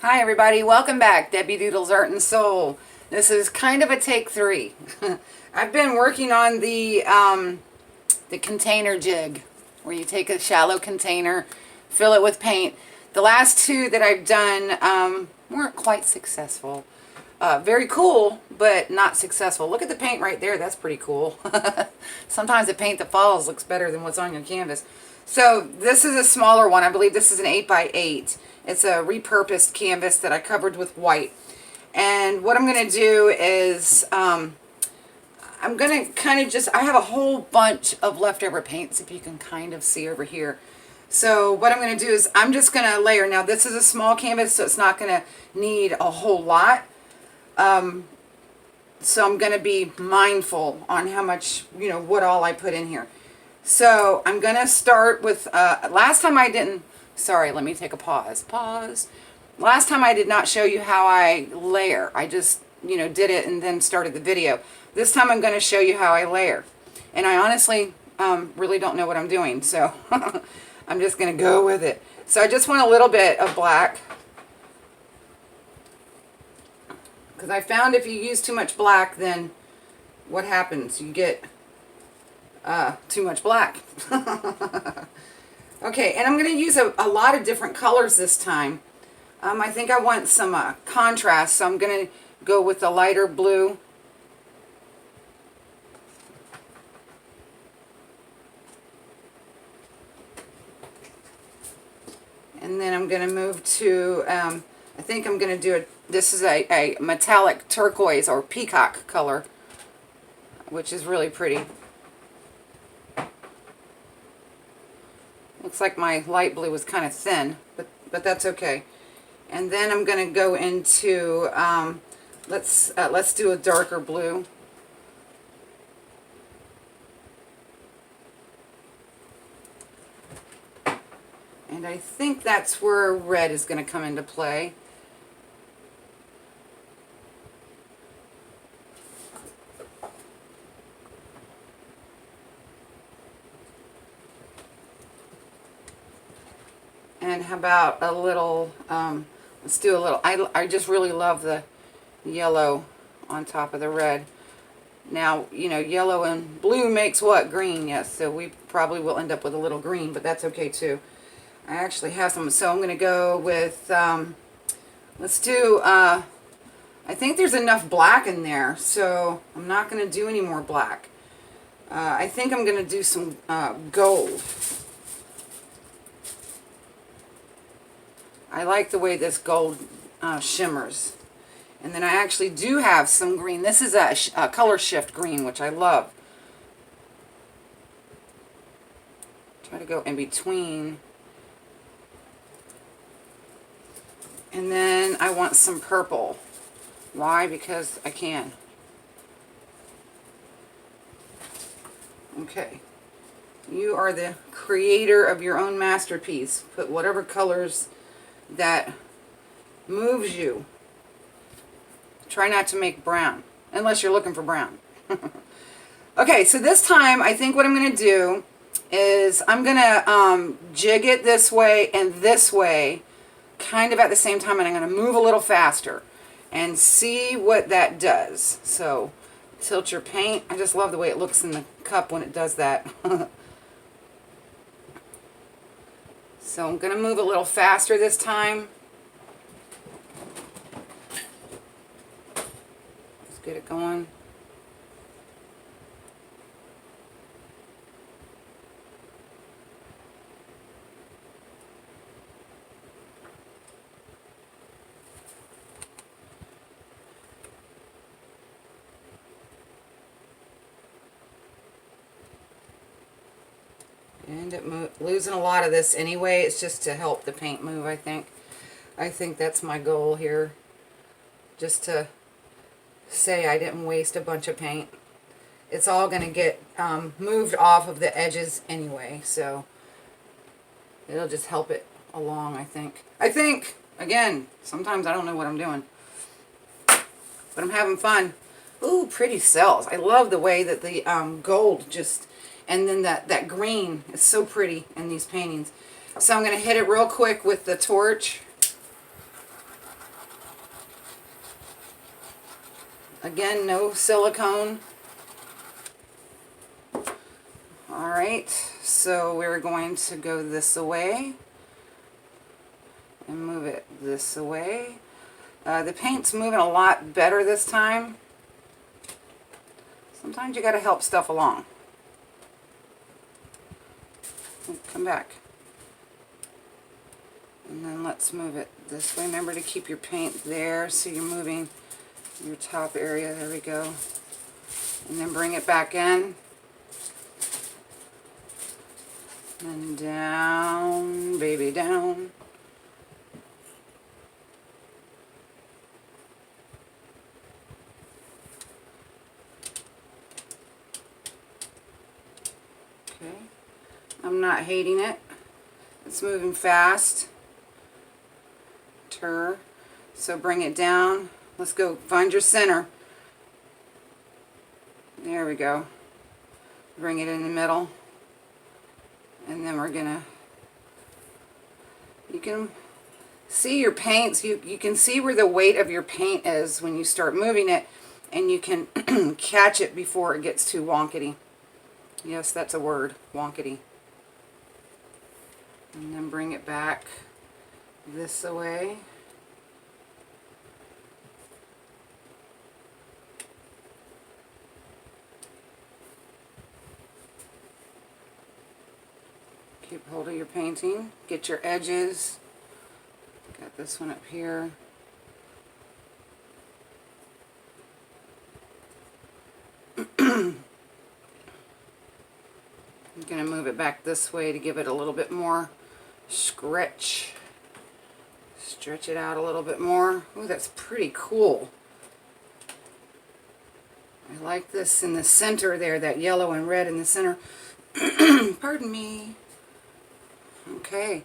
Hi everybody, welcome back. Debbie Doodle's Art and Soul. This is kind of a take 3. I've been working on the container jig, where you take a shallow container, fill it with paint. The last 2 that I've done weren't quite successful. Very cool, but not successful. Look at the paint right there. That's pretty cool. Sometimes the paint that falls looks better than what's on your canvas. So this is a smaller one. I believe this is an 8x8. It's a repurposed canvas that I covered with white. And what I'm going to do is I'm going to kind of just, I have a whole bunch of leftover paints, if you can kind of see over here. So what I'm going to do is I'm just going to layer. Now this is a small canvas, so it's not going to need a whole lot. So I'm going to be mindful on how much, what all I put in here. So I'm going to start with, last time I didn't, sorry, let me take a pause. Last time I did not show you how I layer. I just, did it and then started the video. This time I'm going to show you how I layer. And I honestly really don't know what I'm doing, so I'm just going to go with it. So I just want a little bit of black, because I found if you use too much black, then what happens? You get too much black. Okay, and I'm going to use a lot of different colors this time. I think I want some contrast, so I'm going to go with the lighter blue. And then I'm going to move to, I think I'm going to do this is a metallic turquoise or peacock color, which is really pretty. Looks like my light blue was kind of thin, but that's okay. And then I'm going to go into, let's do a darker blue. And I think that's where red is going to come into play. And how about a little, let's do a little, I just really love the yellow on top of the red. Now, yellow and blue makes what? Green, yes. So we probably will end up with a little green, but that's okay too. I actually have some, so I'm going to go with, let's do, I think there's enough black in there, so I'm not going to do any more black. I think I'm going to do some gold. I like the way this gold shimmers. And then I actually do have some green. This is a color shift green, which I love. Try to go in between. And then I want some purple. Why? Because I can. Okay. You are the creator of your own masterpiece. Put whatever colors that moves you. Try not to make brown, unless you're looking for brown. Okay, so this time I think what I'm going to do is I'm going to jig it this way and this way, kind of at the same time, and I'm going to move a little faster and see what that does. So tilt your paint. I just love the way it looks in the cup when it does that. So I'm going to move a little faster this time. Let's get it going. End up losing a lot of this anyway. It's just to help the paint move, I think. I think that's my goal here. Just to say I didn't waste a bunch of paint. It's all going to get moved off of the edges anyway, so it'll just help it along, I think. Again, sometimes I don't know what I'm doing. But I'm having fun. Ooh, pretty cells. I love the way that the gold just... And then that green is so pretty in these paintings. So I'm going to hit it real quick with the torch. Again, no silicone. Alright, so we're going to go this away and move it this away. The paint's moving a lot better this time. Sometimes you gotta help stuff along. Come back. And then let's move it this way. Remember to keep your paint there so you're moving your top area. There we go. And then bring it back in. And down, baby, down. Okay. I'm not hating it. It's moving fast. So bring it down. Let's go find your center. There we go. Bring it in the middle. And then we're gonna, you can see your paints, you can see where the weight of your paint is when you start moving it, and you can catch it before it gets too wonkety. Yes, that's a word, wonkety. And then bring it back this way. Keep hold of your painting. Get your edges. Got this one up here. I'm going to move it back this way to give it a little bit more stretch. Stretch it out a little bit more. Ooh, that's pretty cool. I like this in the center there, that yellow and red in the center. Pardon me. Okay,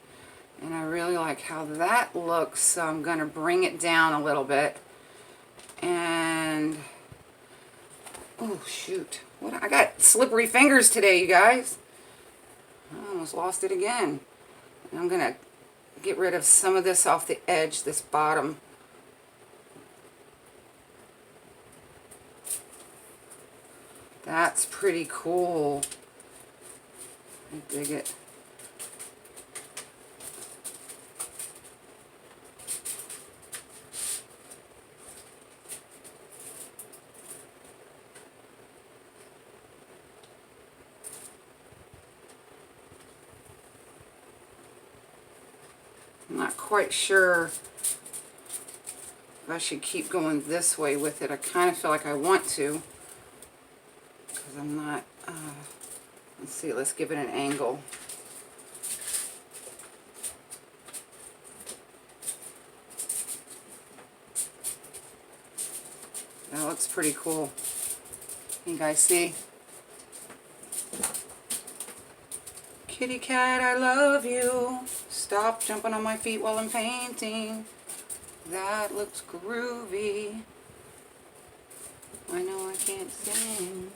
and I really like how that looks, so I'm going to bring it down a little bit. And, oh shoot, what, I got slippery fingers today, you guys. I almost lost it again. And I'm going to get rid of some of this off the edge, this bottom. That's pretty cool. I dig it. I'm not quite sure if I should keep going this way with it. I kind of feel like I want to, because I'm not, let's see, let's give it an angle. That looks pretty cool. You guys see? Kitty cat, I love you. Stop jumping on my feet while I'm painting. That looks groovy. I know I can't sing.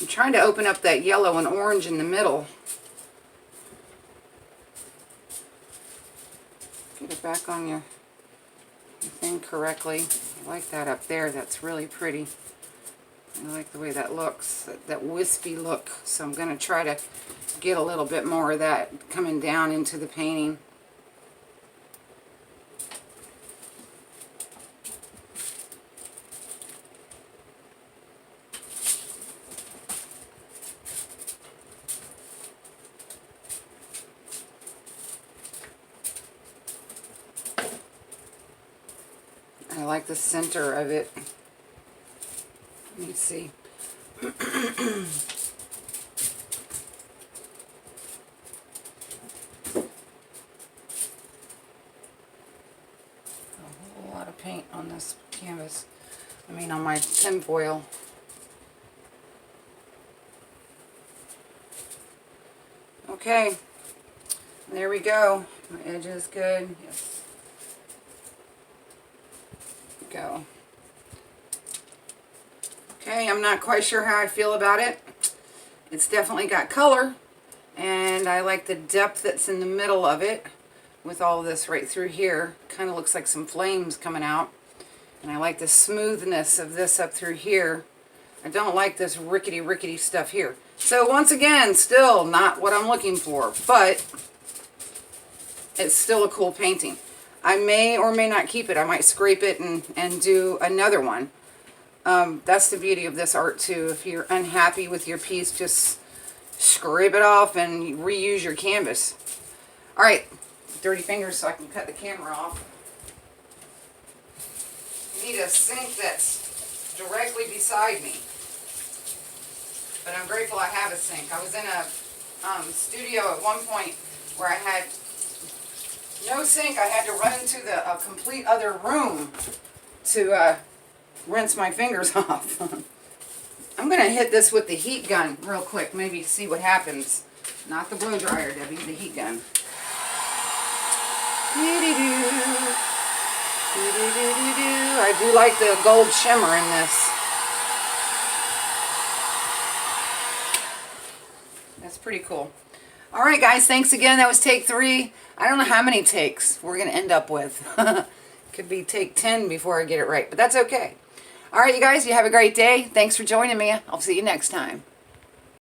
I'm trying to open up that yellow and orange in the middle. Get it back on your thing correctly. I like that up there. That's really pretty. I like the way that looks, that wispy look. So I'm going to try to get a little bit more of that coming down into the painting. I like the center of it. Let me see. A whole lot of paint on this canvas. I mean on my tin foil. Okay. There we go. My edge is good. Yes. Go. Okay. Okay, I'm not quite sure how I feel about it. It's definitely got color, and I like the depth that's in the middle of it with all this right through here. Kind of looks like some flames coming out. And I like the smoothness of this up through here. I don't like this rickety stuff here. So once again, still not what I'm looking for, but it's still a cool painting. I may or may not keep it. I might scrape it and do another one. That's the beauty of this art too. If you're unhappy with your piece, just scrape it off and reuse your canvas. All right, dirty fingers so I can cut the camera off. I need a sink that's directly beside me. But I'm grateful I have a sink. I was in a studio at one point where I had no sink. I had to run into a complete other room to rinse my fingers off. I'm going to hit this with the heat gun real quick, maybe see what happens. Not the blow dryer, Debbie, the heat gun. I do like the gold shimmer in this. That's pretty cool. All right, guys, thanks again. That was take 3. I don't know how many takes we're going to end up with. Could be take 10 before I get it right, but that's okay. All right, you guys, you have a great day. Thanks for joining me. I'll see you next time.